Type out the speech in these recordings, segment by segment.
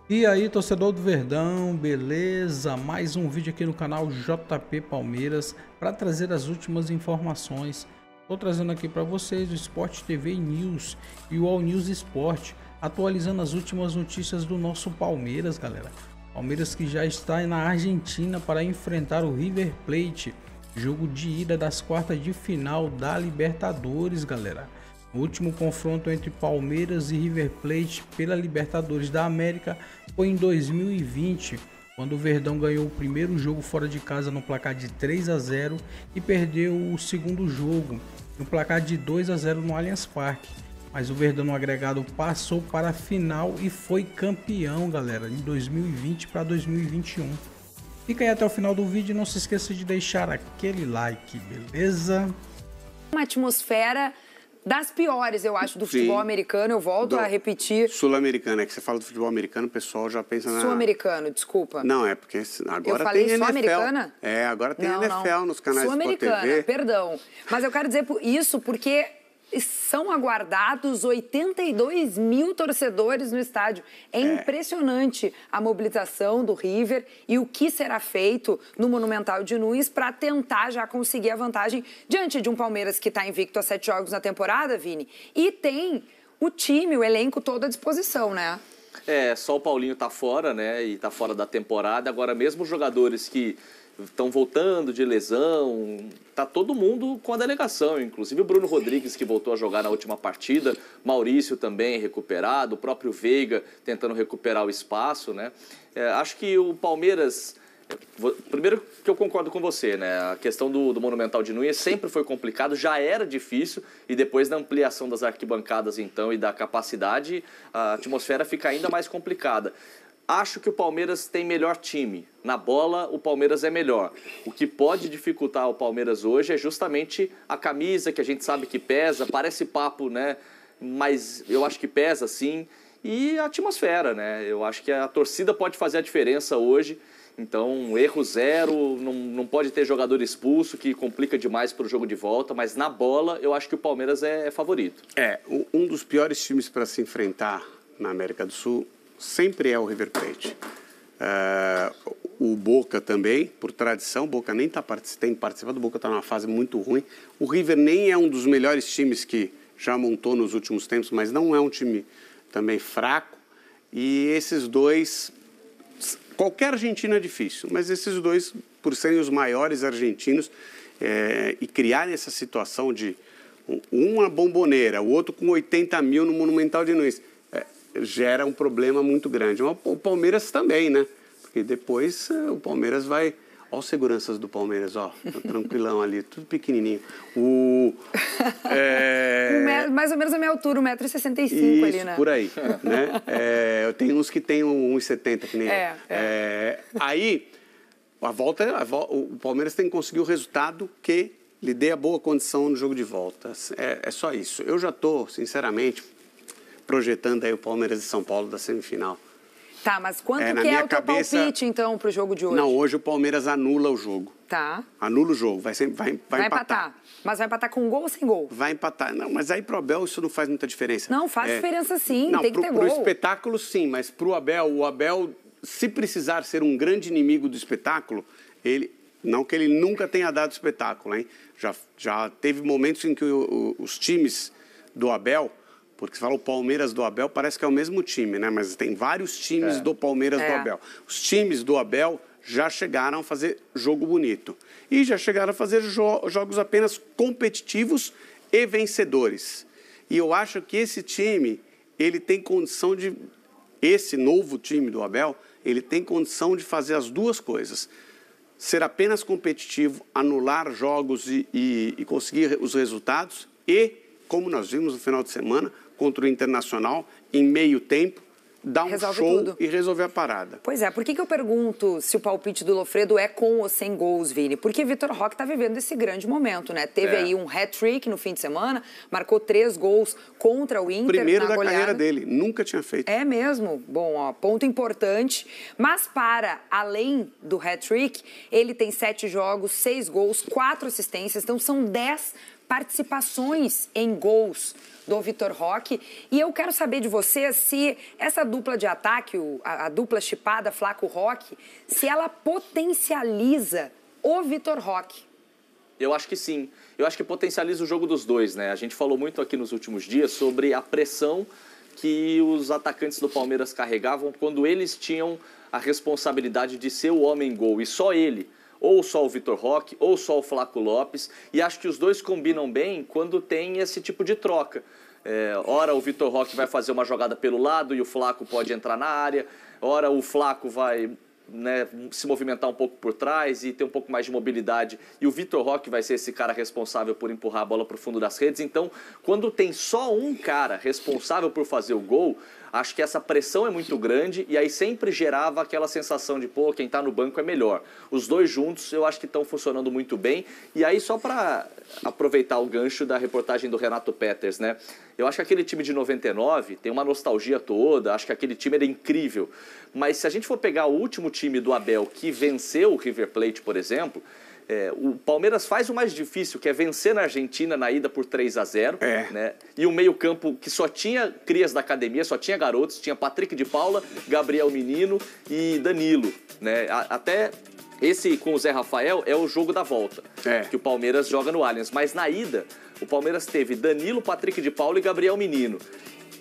E aí, torcedor do Verdão, beleza? Mais um vídeo aqui no canal JP Palmeiras para trazer as últimas informações. Estou trazendo aqui para vocês o Sport TV News e o All News Sport, atualizando as últimas notícias do nosso Palmeiras, galera. Palmeiras que já está na Argentina para enfrentar o River Plate, jogo de ida das quartas de final da Libertadores, galera. O último confronto entre Palmeiras e River Plate pela Libertadores da América foi em 2020, quando o Verdão ganhou o primeiro jogo fora de casa no placar de 3-0 e perdeu o segundo jogo no placar de 2-0 no Allianz Parque. Mas o Verdão no agregado passou para a final e foi campeão, galera, em 2020 para 2021. Fica aí até o final do vídeo e não se esqueça de deixar aquele like, beleza? Uma atmosfera das piores, eu acho, do futebol americano. Eu volto a repetir. Sul-americano, é que você fala do futebol americano, o pessoal já pensa na... Sul-americano, desculpa. Não, é porque agora eu falei tem NFL. Sul-americana? É, agora tem NFL nos canais do Sport Sul-americana, TV. perdão. Mas eu quero dizer isso porque são aguardados 82 mil torcedores no estádio. É impressionante a mobilização do River e o que será feito no Monumental de Nunes para tentar já conseguir a vantagem diante de um Palmeiras que está invicto a 7 jogos na temporada, Vini, e tem o time, o elenco todo à disposição, né? Só o Paulinho tá fora, né, e tá fora da temporada. Agora, mesmo os jogadores que estão voltando de lesão, tá todo mundo com a delegação, inclusive o Bruno Rodrigues, que voltou a jogar na última partida, Maurício também recuperado, o próprio Veiga tentando recuperar o espaço, né? Acho que o Palmeiras... Primeiro que eu concordo com você, né? A questão do Monumental de Nunes sempre foi complicado, já era difícil, e depois da ampliação das arquibancadas, então, e da capacidade, a atmosfera fica ainda mais complicada. Acho que o Palmeiras tem melhor time. Na bola, o Palmeiras é melhor. O que pode dificultar o Palmeiras hoje é justamente a camisa, que a gente sabe que pesa. Parece papo, né? Mas eu acho que pesa, sim. E a atmosfera, né? Eu acho que a torcida pode fazer a diferença hoje. Então, erro zero, não pode ter jogador expulso, que complica demais para o jogo de volta. Mas na bola, eu acho que o Palmeiras é favorito. Um dos piores times para se enfrentar na América do Sul sempre é o River Plate. O Boca também, por tradição, o Boca nem tem participado, o Boca está numa fase muito ruim. O River nem é um dos melhores times que já montou nos últimos tempos, mas não é um time também fraco. E esses dois, qualquer argentino é difícil, mas esses dois, por serem os maiores argentinos e criarem essa situação de uma bomboneira, o outro com 80 mil no Monumental de Nunes, gera um problema muito grande. O Palmeiras também, né? Porque depois o Palmeiras vai... Olha os seguranças do Palmeiras, ó, tranquilão ali, tudo pequenininho. Mais ou menos a minha altura, 1,65 m ali, né? Por aí, né? Eu tenho uns que tem 1,70 m, que nem Aí, o Palmeiras tem que conseguir o resultado que lhe dê a boa condição no jogo de volta. É só isso. Eu já estou, sinceramente, projetando aí o Palmeiras e São Paulo da semifinal. Tá, mas quanto que é o teu palpite, então, pro jogo de hoje? Não, hoje o Palmeiras anula o jogo. Tá. Anula o jogo, vai empatar. Mas vai empatar com gol ou sem gol? Vai empatar. Não, mas aí pro Abel isso não faz muita diferença. Não, faz diferença sim, não, tem que ter gol. Pro espetáculo sim, mas pro Abel, o Abel, se precisar ser um grande inimigo do espetáculo, não que ele nunca tenha dado espetáculo, hein? Já teve momentos em que os times do Abel... Porque você fala o Palmeiras do Abel, parece que é o mesmo time, né? Mas tem vários times do Palmeiras do Abel. Os times do Abel já chegaram a fazer jogo bonito. E já chegaram a fazer jogos apenas competitivos e vencedores. E eu acho que esse time, ele tem condição de... Esse novo time do Abel, ele tem condição de fazer as duas coisas. Ser apenas competitivo, anular jogos e conseguir os resultados e, como nós vimos no final de semana, contra o Internacional, em meio tempo, dar um show e resolver a parada. Pois é, por que eu pergunto se o palpite do Lofredo é com ou sem gols, Vini? Porque Vitor Roque está vivendo esse grande momento, né? Teve aí um hat-trick no fim de semana, marcou 3 gols contra o Inter. Primeiro da carreira dele, nunca tinha feito. É mesmo? Bom, ó, ponto importante. Mas para além do hat-trick, ele tem 7 jogos, 6 gols, 4 assistências, então são 10 participações em gols do Vitor Roque. E eu quero saber de você se essa dupla de ataque, a dupla chipada Flaco-Roque, se ela potencializa o Vitor Roque. Eu acho que sim. Eu acho que potencializa o jogo dos dois, né? A gente falou muito aqui nos últimos dias sobre a pressão que os atacantes do Palmeiras carregavam quando eles tinham a responsabilidade de ser o homem-gol. E só ele, ou só o Vitor Roque, ou só o Flaco Lopes. E acho que os dois combinam bem quando tem esse tipo de troca. Ora o Vitor Roque vai fazer uma jogada pelo lado e o Flaco pode entrar na área. Ora o Flaco vai, né, se movimentar um pouco por trás e ter um pouco mais de mobilidade. E o Vitor Roque vai ser esse cara responsável por empurrar a bola para o fundo das redes. Então, quando tem só um cara responsável por fazer o gol, acho que essa pressão é muito grande e aí sempre gerava aquela sensação de, pô, quem está no banco é melhor. Os dois juntos eu acho que estão funcionando muito bem. E aí, só para aproveitar o gancho da reportagem do Renato Peters, né? Eu acho que aquele time de 99 tem uma nostalgia toda, acho que aquele time era incrível. Mas se a gente for pegar o último time do Abel que venceu o River Plate, por exemplo, o Palmeiras faz o mais difícil, que é vencer na Argentina na ida por 3-0. Né? E um meio-campo que só tinha crias da academia, só tinha garotos, tinha Patrick de Paula, Gabriel Menino e Danilo. Né? Até esse com o Zé Rafael é o jogo da volta, que o Palmeiras joga no Allianz. Mas na ida, o Palmeiras teve Danilo, Patrick de Paula e Gabriel Menino.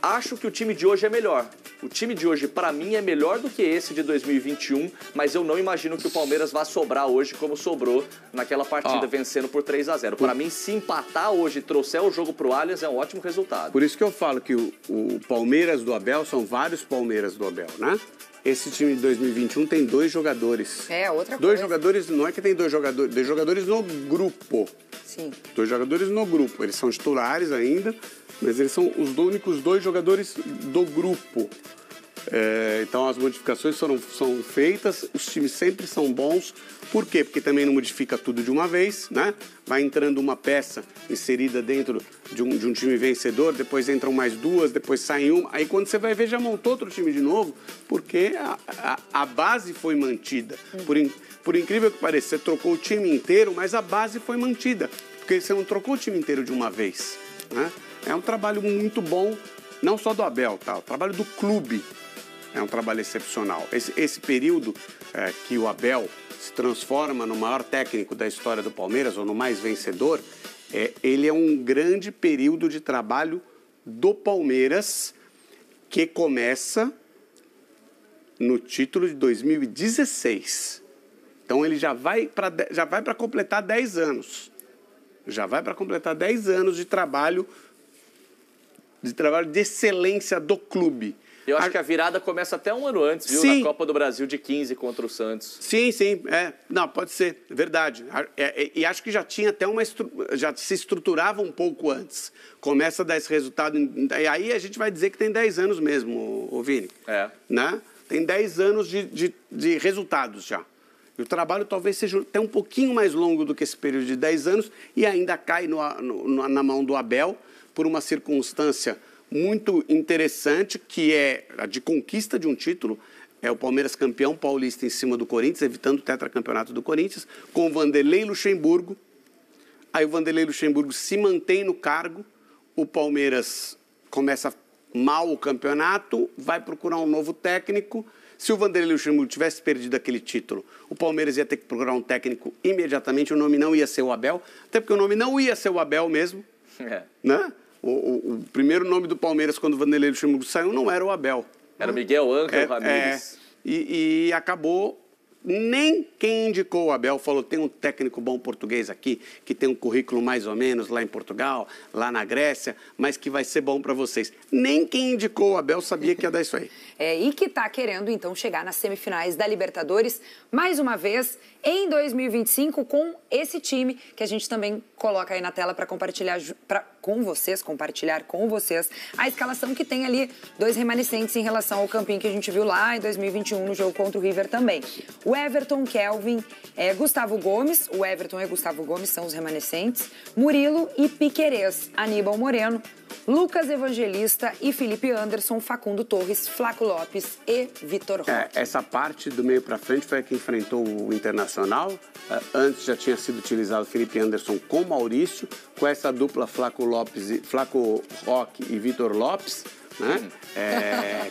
Acho que o time de hoje é melhor. O time de hoje, para mim, é melhor do que esse de 2021, mas eu não imagino que o Palmeiras vá sobrar hoje como sobrou naquela partida, vencendo por 3-0. Para mim, se empatar hoje e trouxer o jogo pro Allianz, é um ótimo resultado. Por isso que eu falo que o Palmeiras do Abel são vários Palmeiras do Abel, né? Esse time de 2021 tem 2 jogadores. Outra coisa. 2 jogadores, não é que tem 2 jogadores, 2 jogadores no grupo. Sim. 2 jogadores no grupo. Eles são titulares ainda, mas eles são os únicos 2 jogadores do grupo. Então as modificações são feitas, os times sempre são bons. Por quê? Porque também não modifica tudo de uma vez, né? Vai entrando uma peça inserida dentro de um time vencedor, depois entram mais 2, depois sai uma. Aí quando você vai ver, já montou outro time de novo, porque a base foi mantida. Por incrível que pareça, você trocou o time inteiro, mas a base foi mantida. Porque você não trocou o time inteiro de uma vez, né? É um trabalho muito bom, não só do Abel, tá? O trabalho do clube é um trabalho excepcional. Esse período que o Abel se transforma no maior técnico da história do Palmeiras, ou no mais vencedor, ele é um grande período de trabalho do Palmeiras, que começa no título de 2016. Então ele já vai para completar 10 anos. Já vai para completar 10 anos de trabalho de excelência do clube. Eu acho que a virada começa até um ano antes, viu? Sim. Na Copa do Brasil de 15 contra o Santos. Sim. Não, pode ser, verdade. E acho que já tinha até já se estruturava um pouco antes. Começa a dar esse resultado. E aí a gente vai dizer que tem 10 anos mesmo, ô Vini. Né? Tem 10 anos de resultados já. E o trabalho talvez seja até um pouquinho mais longo do que esse período de 10 anos e ainda cai na mão do Abel por uma circunstância muito interessante, que é a de conquista de um título. É o Palmeiras campeão paulista em cima do Corinthians, evitando o tetracampeonato do Corinthians, com o Vanderlei Luxemburgo. Aí o Vanderlei Luxemburgo se mantém no cargo, o Palmeiras começa mal o campeonato, vai procurar um novo técnico. Se o Vanderlei Luxemburgo tivesse perdido aquele título, o Palmeiras ia ter que procurar um técnico imediatamente, o nome não ia ser o Abel, até porque o nome não ia ser o Abel mesmo, né? O primeiro nome do Palmeiras, quando o Vanderlei Luxemburgo saiu, não era o Abel. Era o Miguel Ángel Ramírez. E acabou... Nem quem indicou o Abel falou, tem um técnico bom português aqui, que tem um currículo mais ou menos lá em Portugal, lá na Grécia, mas que vai ser bom para vocês. Nem quem indicou o Abel sabia que ia dar isso aí. E que está querendo, então, chegar nas semifinais da Libertadores, mais uma vez, em 2025, com esse time, que a gente também coloca aí na tela para compartilhar compartilhar com vocês a escalação que tem ali 2 remanescentes em relação ao campinho que a gente viu lá em 2021 no jogo contra o River também. O Everton, Kelvin, Gustavo Gomes, são os remanescentes, Murilo e Piquerez, Aníbal Moreno, Lucas Evangelista e Felipe Anderson, Facundo Torres, Flaco Lopes e Vitor Roque. Essa parte do meio para frente foi a que enfrentou o Internacional. Antes já tinha sido utilizado Felipe Anderson com Maurício, com essa dupla Flaco Roque e Vitor Lopes, né?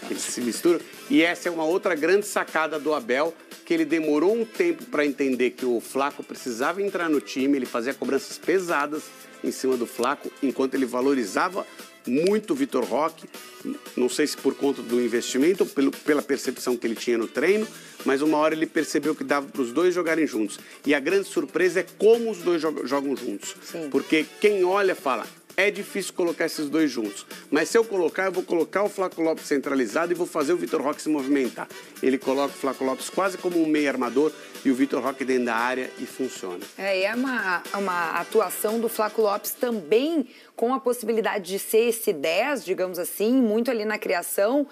Que eles se misturam. E essa é uma outra grande sacada do Abel, que ele demorou um tempo para entender que o Flaco precisava entrar no time, ele fazia cobranças pesadas em cima do Flaco, enquanto ele valorizava muito o Vitor Roque, não sei se por conta do investimento ou pela percepção que ele tinha no treino, mas uma hora ele percebeu que dava para os dois jogarem juntos. E a grande surpresa é como os dois jogam juntos. Sim. Porque quem olha fala, é difícil colocar esses dois juntos. Mas se eu vou colocar o Flaco Lopes centralizado e vou fazer o Vitor Roque se movimentar. Ele coloca o Flaco Lopes quase como um meio armador e o Vitor Roque dentro da área e funciona. E é uma atuação do Flaco Lopes também com a possibilidade de ser esse 10, digamos assim, muito ali na criação,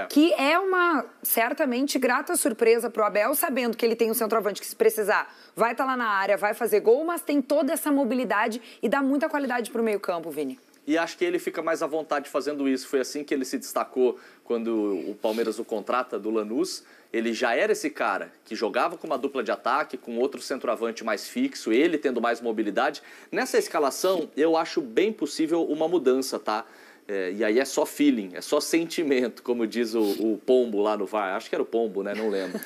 que é uma certamente grata surpresa para o Abel, sabendo que ele tem um centroavante que, se precisar, vai estar lá na área, vai fazer gol, mas tem toda essa mobilidade e dá muita qualidade para o meio-campo, Vini. E acho que ele fica mais à vontade fazendo isso. Foi assim que ele se destacou quando o Palmeiras o contrata do Lanús. Ele já era esse cara que jogava com uma dupla de ataque, com outro centroavante mais fixo, ele tendo mais mobilidade. Nessa escalação, eu acho bem possível uma mudança, tá? E aí é só feeling, é só sentimento, como diz o Pombo lá no VAR. Acho que era o Pombo, né? Não lembro.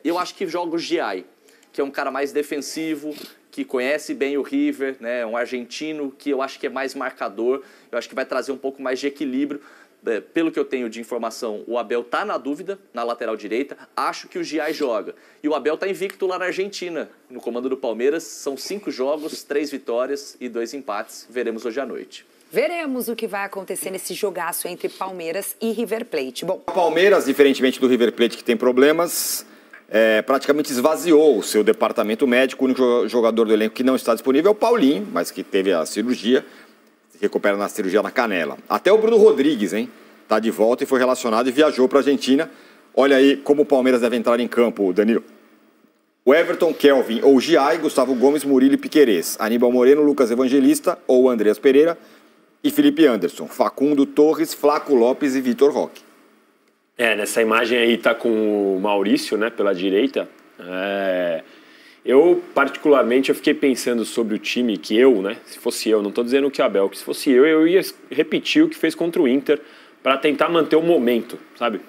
Eu acho que joga o Giai, que é um cara mais defensivo, que conhece bem o River, né? Um argentino que eu acho que é mais marcador, eu acho que vai trazer um pouco mais de equilíbrio. Pelo que eu tenho de informação, o Abel está na dúvida na lateral direita, acho que o Giai joga. E o Abel está invicto lá na Argentina, no comando do Palmeiras, são 5 jogos, 3 vitórias e 2 empates, veremos hoje à noite. Veremos o que vai acontecer nesse jogaço entre Palmeiras e River Plate. Bom, o Palmeiras, diferentemente do River Plate, que tem problemas, praticamente esvaziou o seu departamento médico. O único jogador do elenco que não está disponível é o Paulinho, mas que teve a cirurgia, se recupera na cirurgia na canela. Até o Bruno Rodrigues, hein? Está de volta e foi relacionado e viajou para a Argentina. Olha aí como o Palmeiras deve entrar em campo, Danilo. O Everton, Kelvin ou Giai, Gustavo Gomes, Murilo e Piquerez, Aníbal Moreno, Lucas Evangelista ou Andreas Pereira e Felipe Anderson, Facundo Torres, Flaco Lopes e Vitor Roque. Nessa imagem aí tá com o Maurício, né, pela direita. Eu, particularmente, eu fiquei pensando sobre o time que se fosse eu, não estou dizendo que o Abel, que se fosse eu ia repetir o que fez contra o Inter para tentar manter o momento, sabe?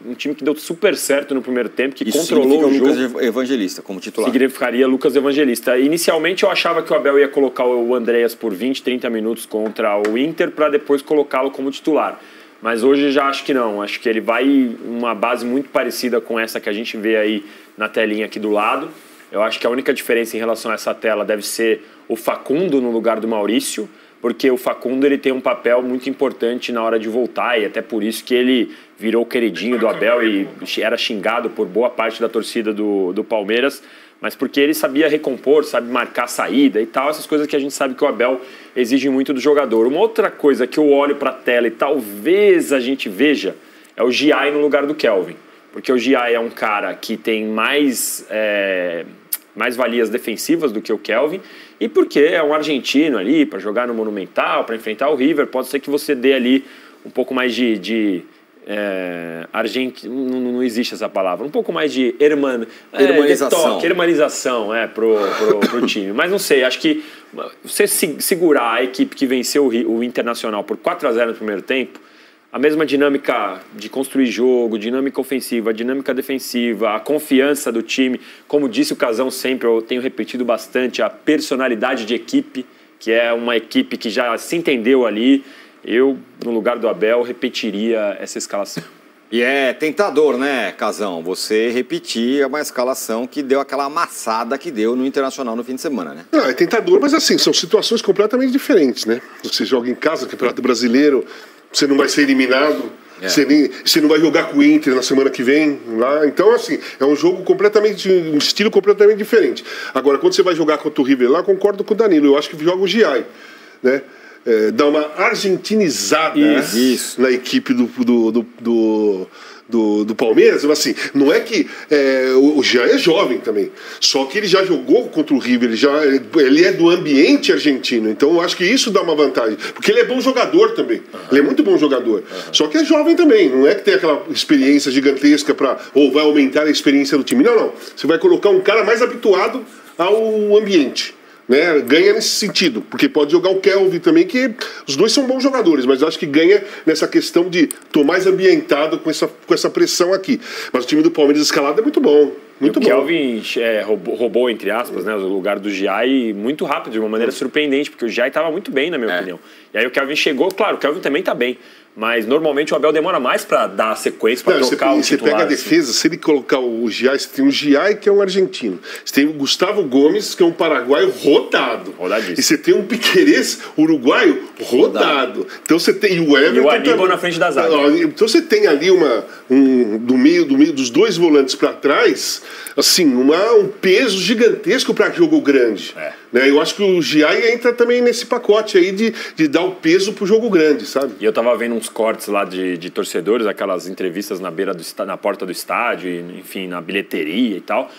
Um time que deu super certo no primeiro tempo, que controlou o jogo. Lucas Evangelista como titular. Significaria Lucas Evangelista. Inicialmente eu achava que o Abel ia colocar o Andreas por 20, 30 minutos contra o Inter para depois colocá-lo como titular. Mas hoje já acho que não. Acho que ele vai uma base muito parecida com essa que a gente vê aí na telinha aqui do lado. Eu acho que a única diferença em relação a essa tela deve ser o Facundo no lugar do Maurício, porque o Facundo ele tem um papel muito importante na hora de voltar e até por isso que ele virou o queridinho do Abel e era xingado por boa parte da torcida do Palmeiras, mas porque ele sabia recompor, sabe marcar saída e tal, essas coisas que a gente sabe que o Abel exige muito do jogador. Uma outra coisa que eu olho para a tela e talvez a gente veja é o Giai no lugar do Kelvin, porque o Giai é um cara que tem mais valias defensivas do que o Kelvin, e porque é um argentino ali, para jogar no Monumental, para enfrentar o River, pode ser que você dê ali um pouco mais não existe essa palavra, um pouco mais de hermanização pro time. Mas não sei, acho que você segurar a equipe que venceu o Internacional por 4-0 no primeiro tempo, a mesma dinâmica de construir jogo, dinâmica ofensiva, dinâmica defensiva, a confiança do time. Como disse o Casão sempre, eu tenho repetido bastante, a personalidade de equipe, que é uma equipe que já se entendeu ali. Eu, no lugar do Abel, repetiria essa escalação. E é tentador, né, Casão? Você repetir uma escalação que deu aquela amassada que deu no Internacional no fim de semana, né? Não, é tentador, mas assim, são situações completamente diferentes, né? Você joga em casa, no Campeonato Brasileiro, você não vai ser eliminado, você não vai jogar com o Inter na semana que vem lá. Então, assim, é um jogo um estilo completamente diferente. Agora, quando você vai jogar contra o River lá, concordo com o Danilo, eu acho que joga o Giai, né? Dá uma argentinizada na equipe do do Palmeiras, assim, não é que o Jean é jovem também, só que ele já jogou contra o River, ele é do ambiente argentino, então eu acho que isso dá uma vantagem, porque ele é bom jogador também, ele é muito bom jogador, só que é jovem também, não é que tem aquela experiência gigantesca ou vai aumentar a experiência do time, não, você vai colocar um cara mais habituado ao ambiente. Né, ganha nesse sentido, porque pode jogar o Kelvin também, que os dois são bons jogadores, mas eu acho que ganha nessa questão de tô mais ambientado com essa pressão aqui. Mas o time do Palmeiras escalado é muito bom. Muito bom. O Kelvin roubou, entre aspas, né, o lugar do Giai muito rápido, de uma maneira surpreendente, porque o Giai estava muito bem, na minha opinião. E aí o Kelvin chegou, claro, o Kelvin também está bem. Mas normalmente o Abel demora mais para dar a sequência, para trocar o titular. Você pega a defesa, assim. Se ele colocar o Giai, você tem o Giai, que é um argentino. Você tem o Gustavo Gomes, que é um paraguaio rodado. Rodadíssimo. E você tem um Piquerez uruguaio rodado. Então você tem o Everton. E o Aníbal na frente da zaga. Então você tem ali do meio dos dois volantes para trás, assim, um peso gigantesco para jogo grande. Né? Eu acho que o Giai entra também nesse pacote aí de dar o peso pro jogo grande, sabe? E eu tava vendo uns cortes lá de torcedores, aquelas entrevistas na porta do estádio, enfim, na bilheteria e tal.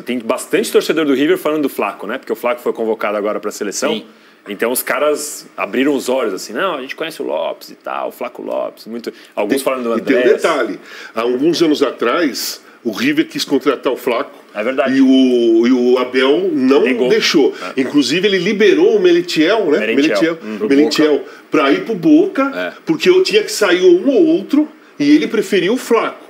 Tem bastante torcedor do River falando do Flaco, né? Porque o Flaco foi convocado agora para a seleção. Sim. Então os caras abriram os olhos assim, não, a gente conhece o Lopes e tal, o Flaco Lopes, alguns falando do Andrés. E tem um detalhe, há alguns anos atrás, o River quis contratar o Flaco. É verdade. E o Abel não deixou. Inclusive, ele liberou o Melitiel, né? Melitiel para ir pro Boca, porque eu tinha que sair um ou outro, e ele preferiu o Flaco.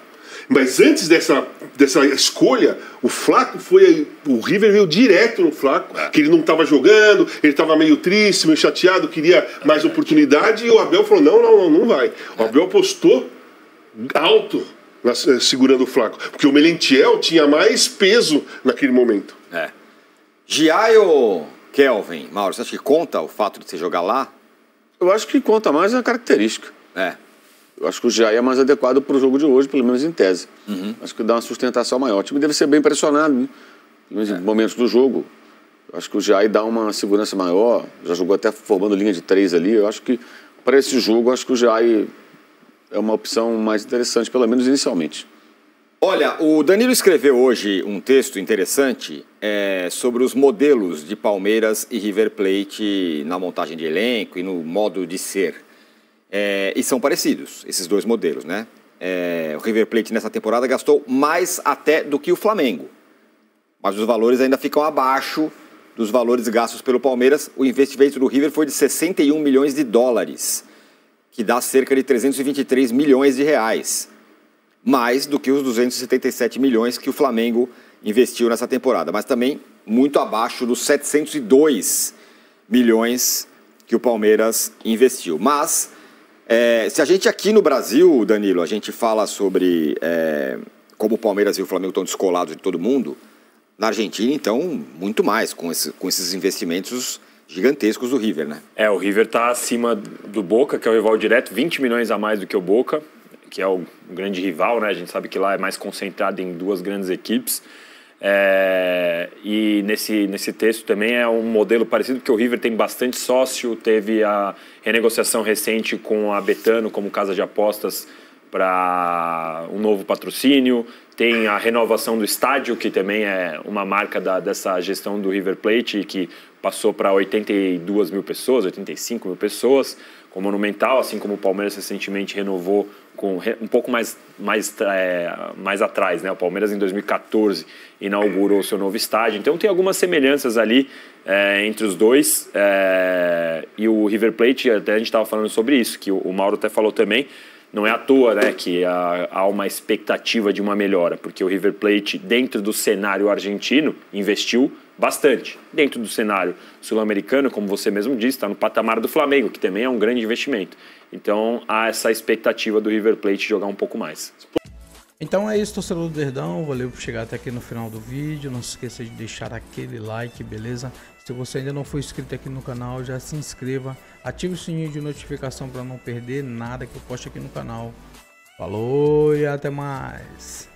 Mas antes dessa escolha, o River veio direto no Flaco, que ele não estava jogando, ele estava meio triste, meio chateado, queria mais oportunidade, e o Abel falou, não vai. O Abel apostou alto segurando o Flaco, porque o Melentiel tinha mais peso naquele momento. Giai ou Kelvin? Mauro, você acha que conta o fato de você jogar lá? Eu acho que conta mais a característica. Eu acho que o Giai é mais adequado para o jogo de hoje, pelo menos em tese. Acho que dá uma sustentação maior. O time deve ser bem pressionado, né? Em momentos do jogo. Eu acho que o Giai dá uma segurança maior, já jogou até formando linha de 3 ali. Eu acho que para esse jogo, acho que o Giai é uma opção mais interessante, pelo menos inicialmente. Olha, o Danilo escreveu hoje um texto interessante sobre os modelos de Palmeiras e River Plate na montagem de elenco e no modo de ser. E são parecidos, esses dois modelos, né? O River Plate nessa temporada gastou mais até do que o Flamengo. Mas os valores ainda ficam abaixo dos valores gastos pelo Palmeiras. O investimento do River foi de 61 milhões de dólares. Que dá cerca de 323 milhões de reais, mais do que os 277 milhões que o Flamengo investiu nessa temporada, mas também muito abaixo dos 702 milhões que o Palmeiras investiu. Mas, se a gente aqui no Brasil, Danilo, a gente fala sobre como o Palmeiras e o Flamengo estão descolados de todo mundo, na Argentina, então, muito mais, com esses investimentos gigantescos do River, né? O River está acima do Boca, que é o rival direto, 20 milhões a mais do que o Boca, que é o grande rival, né? A gente sabe que lá é mais concentrado em duas grandes equipes. E nesse texto também é um modelo parecido, porque o River tem bastante sócio, teve a renegociação recente com a Betano como casa de apostas para um novo patrocínio, tem a renovação do estádio, que também é uma marca dessa gestão do River Plate, que passou para 82 mil pessoas, 85 mil pessoas, com o Monumental, assim como o Palmeiras recentemente renovou com um pouco mais atrás, né? O Palmeiras em 2014 inaugurou o seu novo estádio, então tem algumas semelhanças ali entre os dois, e o River Plate, até a gente estava falando sobre isso, que o Mauro até falou também, não é à toa, né, que há uma expectativa de uma melhora, porque o River Plate, dentro do cenário argentino, investiu bastante. Dentro do cenário sul-americano, como você mesmo disse, está no patamar do Flamengo, que também é um grande investimento. Então, há essa expectativa do River Plate jogar um pouco mais. Então é isso, torcedor do Verdão. Valeu por chegar até aqui no final do vídeo. Não se esqueça de deixar aquele like, beleza? Se você ainda não for inscrito aqui no canal, já se inscreva. Ative o sininho de notificação para não perder nada que eu poste aqui no canal. Falou e até mais!